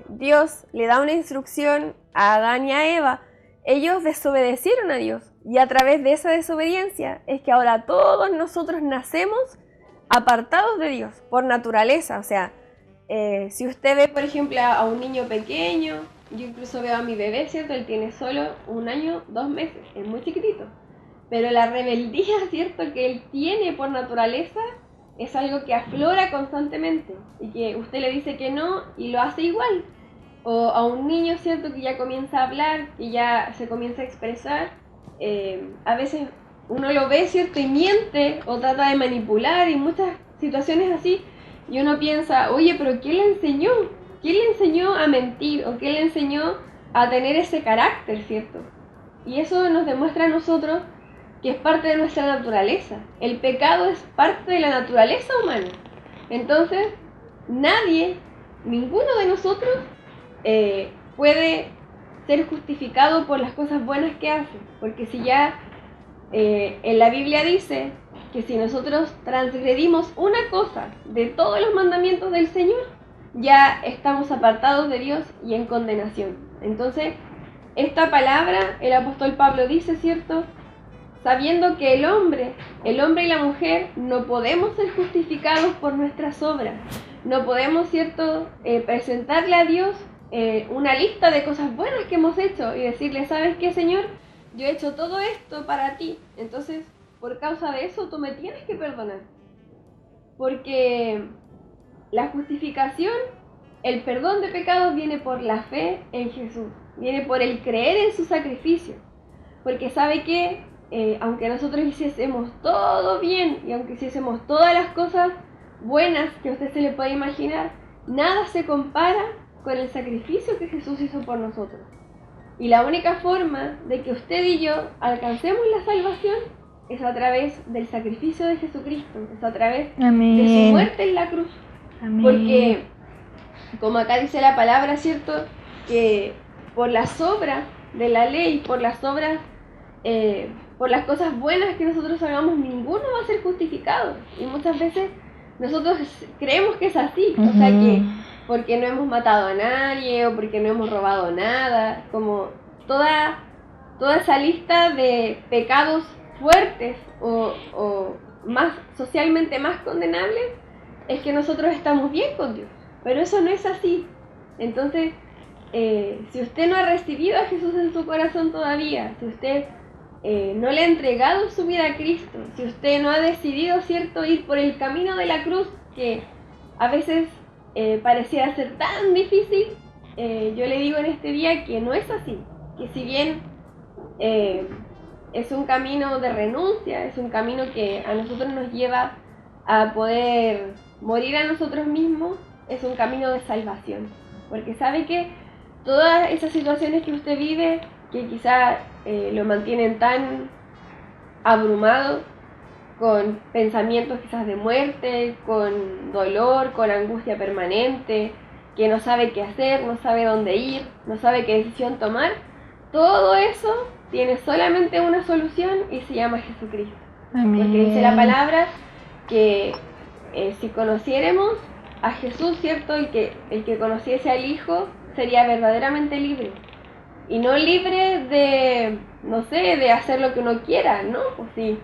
Dios le da una instrucción a Adán y a Eva, ellos desobedecieron a Dios. Y a través de esa desobediencia es que ahora todos nosotros nacemos apartados de Dios, por naturaleza. O sea, si usted ve, por ejemplo, a un niño pequeño, yo incluso veo a mi bebé, ¿cierto? Él tiene solo 1 año, 2 meses, es muy chiquitito. Pero la rebeldía, ¿cierto?, que él tiene por naturaleza es algo que aflora constantemente y que usted le dice que no y lo hace igual. O a un niño, ¿cierto?, que ya comienza a hablar, que ya se comienza a expresar, a veces uno lo ve, ¿cierto?, y miente o trata de manipular y muchas situaciones así, y uno piensa, oye, pero ¿quién le enseñó? ¿Quién le enseñó a mentir o quién le enseñó a tener ese carácter, ¿cierto? Y eso nos demuestra a nosotros que es parte de nuestra naturaleza. El pecado es parte de la naturaleza humana. Entonces, nadie, ninguno de nosotros puede ser justificado por las cosas buenas que hace. Porque si ya en la Biblia dice que si nosotros transgredimos una cosa de todos los mandamientos del Señor, ya estamos apartados de Dios y en condenación. Entonces, esta palabra, el apóstol Pablo dice, ¿cierto?, sabiendo que el hombre y la mujer no podemos ser justificados por nuestras obras, no podemos, ¿cierto?, presentarle a Dios una lista de cosas buenas que hemos hecho y decirle, ¿sabes qué, Señor? Yo he hecho todo esto para ti, entonces por causa de eso tú me tienes que perdonar. Porque la justificación, el perdón de pecados viene por la fe en Jesús, viene por el creer en su sacrificio, porque sabe que aunque nosotros hiciésemos todo bien y aunque hiciésemos todas las cosas buenas que a usted se le puede imaginar, nada se compara con el sacrificio que Jesús hizo por nosotros. Y la única forma de que usted y yo alcancemos la salvación es a través del sacrificio de Jesucristo, es a través de su muerte en la cruz. Amén. Porque, como acá dice la palabra, ¿cierto?, que por las obras de la ley, por las obras, por las cosas buenas que nosotros hagamos, ninguno va a ser justificado. Y muchas veces nosotros creemos que es así, o sea que porque no hemos matado a nadie o porque no hemos robado nada, como toda esa lista de pecados fuertes o más socialmente más condenables, es que nosotros estamos bien con Dios, pero eso no es así. Entonces, si usted no ha recibido a Jesús en su corazón todavía, si usted no le ha entregado su vida a Cristo, si usted no ha decidido, ¿cierto?, ir por el camino de la cruz, que a veces pareciera ser tan difícil, yo le digo en este día que no es así, que si bien es un camino de renuncia, es un camino que a nosotros nos lleva a poder morir a nosotros mismos, es un camino de salvación, porque sabe que todas esas situaciones que usted vive, que quizá lo mantienen tan abrumado, con pensamientos quizás de muerte, con dolor, con angustia permanente, que no sabe qué hacer, no sabe dónde ir, no sabe qué decisión tomar, todo eso tiene solamente una solución y se llama Jesucristo. Amén. Porque dice la palabra que si conociéramos a Jesús, ¿cierto? El que conociese al Hijo sería verdaderamente libre. Y no libre de, no sé, de hacer lo que uno quiera, ¿no? Pues sí,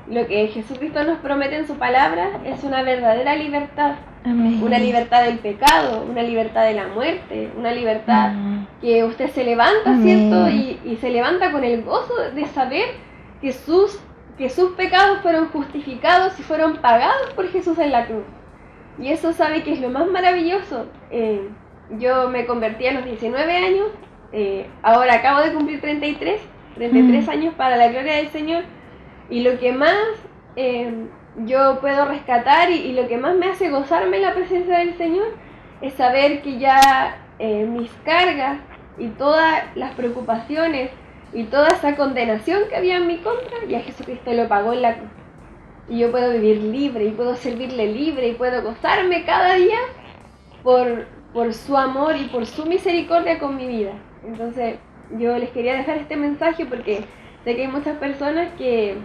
lo que Jesucristo nos promete en su palabra es una verdadera libertad. Amén. Una libertad del pecado, una libertad de la muerte, una libertad que usted se levanta, Amén. ¿cierto? Y se levanta con el gozo de saber que sus pecados fueron justificados y fueron pagados por Jesús en la cruz. Y eso sabe que es lo más maravilloso. Yo me convertí a los 19 años, ahora acabo de cumplir 33 años para la gloria del Señor. Y lo que más yo puedo rescatar y lo que más me hace gozarme en la presencia del Señor es saber que ya mis cargas y todas las preocupaciones y toda esa condenación que había en mi contra, ya Jesucristo lo pagó en la cruz. Y yo puedo vivir libre y puedo servirle libre y puedo gozarme cada día por su amor y por su misericordia con mi vida. Entonces yo les quería dejar este mensaje porque sé que hay muchas personas que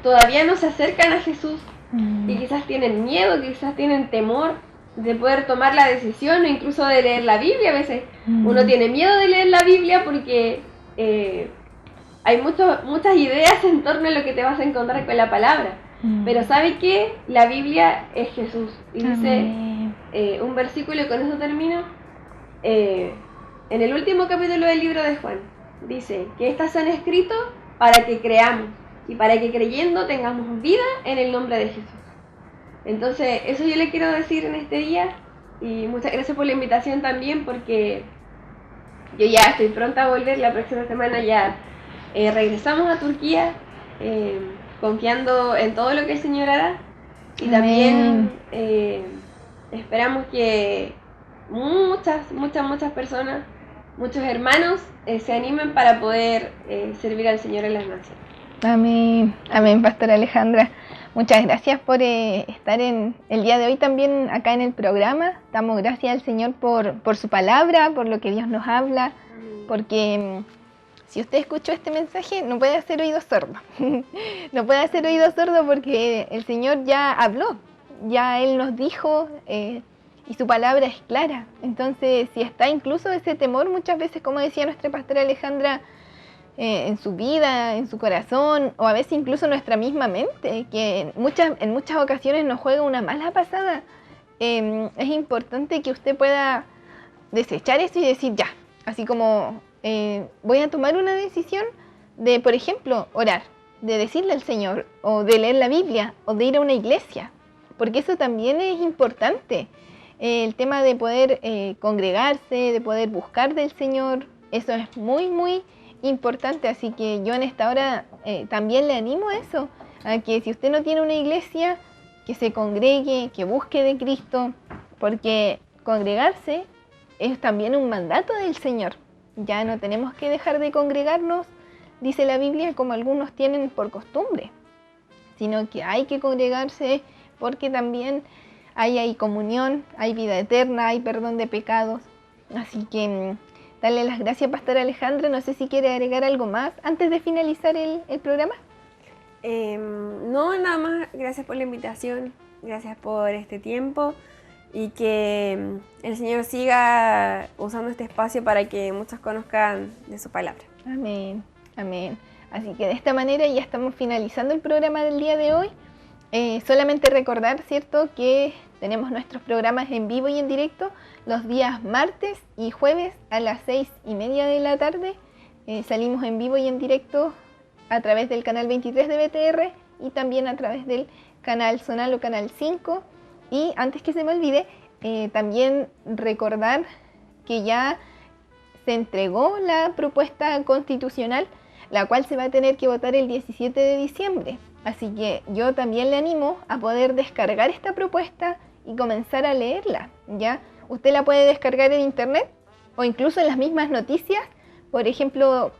todavía no se acercan a Jesús y quizás tienen miedo, quizás tienen temor de poder tomar la decisión o incluso de leer la Biblia. A veces uno tiene miedo de leer la Biblia porque hay muchas ideas en torno a lo que te vas a encontrar con la palabra. Pero ¿sabe qué? La Biblia es Jesús. Y dice un versículo, y con eso termino, en el último capítulo del libro de Juan, dice que estas son escritos para que creamos y para que creyendo tengamos vida en el nombre de Jesús. Entonces, eso yo le quiero decir en este día, y muchas gracias por la invitación también, porque yo ya estoy pronta a volver. La próxima semana ya regresamos a Turquía, confiando en todo lo que el Señor hará. Y también esperamos que muchas personas, muchos hermanos se animen para poder servir al Señor en las naciones. Amén, amén, Pastora Alejandra. Muchas gracias por estar en el día de hoy también acá en el programa. Damos gracias al Señor por su palabra, por lo que Dios nos habla, porque si usted escuchó este mensaje no puede hacer oído sordo. No puede hacer oído sordo porque el Señor ya habló, ya Él nos dijo y su palabra es clara. Entonces, si está incluso ese temor muchas veces, como decía nuestra Pastora Alejandra, en su vida, en su corazón, o a veces incluso en nuestra misma mente, que en muchas ocasiones nos juega una mala pasada, es importante que usted pueda desechar eso y decir ya, así como voy a tomar una decisión de, por ejemplo, orar, de decirle al Señor, o de leer la Biblia, o de ir a una iglesia, porque eso también es importante, el tema de poder congregarse, de poder buscar del Señor, eso es muy, muy importante. Así que yo en esta hora también le animo a eso, a que si usted no tiene una iglesia, que se congregue, que busque de Cristo, porque congregarse es también un mandato del Señor. Ya no tenemos que dejar de congregarnos, dice la Biblia, como algunos tienen por costumbre, sino que hay que congregarse porque también hay comunión, hay vida eterna, hay perdón de pecados. Así que darle las gracias, Pastora Alejandra. No sé si quiere agregar algo más antes de finalizar el programa. No, nada más. Gracias por la invitación. Gracias por este tiempo. Y que el Señor siga usando este espacio para que muchos conozcan de su palabra. Amén, amén. Así que de esta manera ya estamos finalizando el programa del día de hoy. Solamente recordar, ¿cierto?, que tenemos nuestros programas en vivo y en directo los días martes y jueves a las 6:30 de la tarde. Salimos en vivo y en directo a través del canal 23 de BTR y también a través del canal Zonal o canal 5. Y antes que se me olvide, también recordar que ya se entregó la propuesta constitucional, la cual se va a tener que votar el 17 de diciembre. Así que yo también le animo a poder descargar esta propuesta y comenzar a leerla, ¿ya? Usted la puede descargar en internet o incluso en las mismas noticias. Por ejemplo,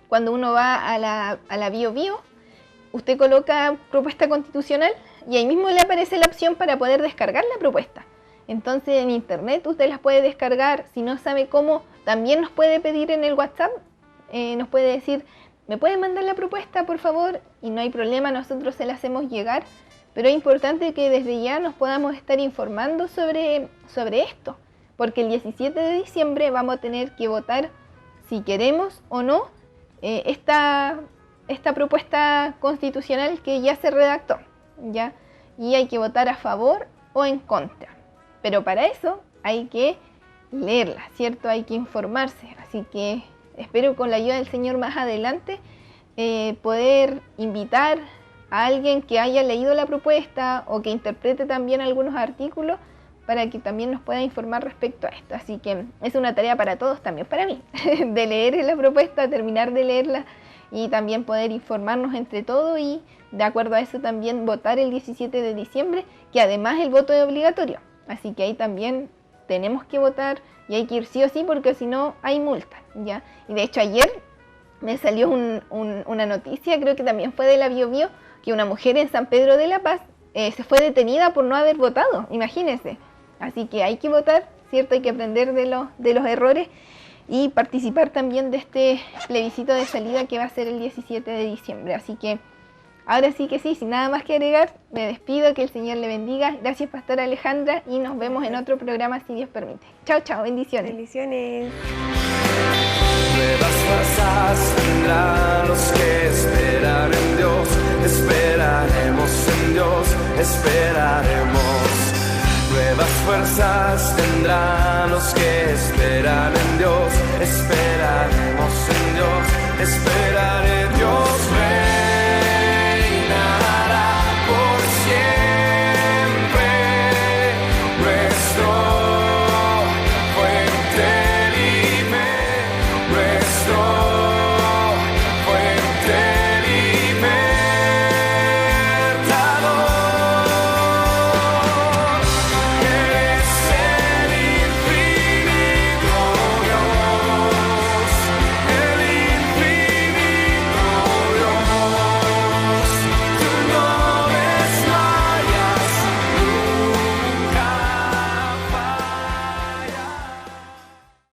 cuando uno va a la BioBio, usted coloca propuesta constitucional y ahí mismo le aparece la opción para poder descargar la propuesta. Entonces en internet usted las puede descargar. Si no sabe cómo, también nos puede pedir en el WhatsApp, nos puede decir me pueden mandar la propuesta, por favor, y no hay problema, nosotros se la hacemos llegar, pero es importante que desde ya nos podamos estar informando sobre esto, porque el 17 de diciembre vamos a tener que votar si queremos o no esta propuesta constitucional que ya se redactó, ¿ya? Y hay que votar a favor o en contra, pero para eso hay que leerla, ¿cierto? Hay que informarse, así que espero con la ayuda del Señor más adelante poder invitar a alguien que haya leído la propuesta o que interprete también algunos artículos para que también nos pueda informar respecto a esto. Así que es una tarea para todos, también para mí, de leer la propuesta, terminar de leerla y también poder informarnos entre todos y de acuerdo a eso también votar el 17 de diciembre, que además el voto es obligatorio. Así que ahí también tenemos que votar y hay que ir sí o sí porque si no hay multa, ¿ya? Y de hecho ayer me salió una noticia, creo que también fue de la Biobío, que una mujer en San Pedro de la Paz se fue detenida por no haber votado, imagínense. Así que hay que votar, ¿cierto? Hay que aprender de los errores y participar también de este plebiscito de salida que va a ser el 17 de diciembre. Así que ahora sí que sí, sin nada más que agregar, me despido, que el Señor le bendiga. Gracias, Pastora Alejandra, y nos vemos en otro programa si Dios permite. Chao, chao, bendiciones. Bendiciones. Nuevas fuerzas tendrán los que esperan en Dios. Esperaremos en Dios, esperaremos. Nuevas fuerzas tendrán los que esperan en Dios. Esperaremos en Dios, esperaremos.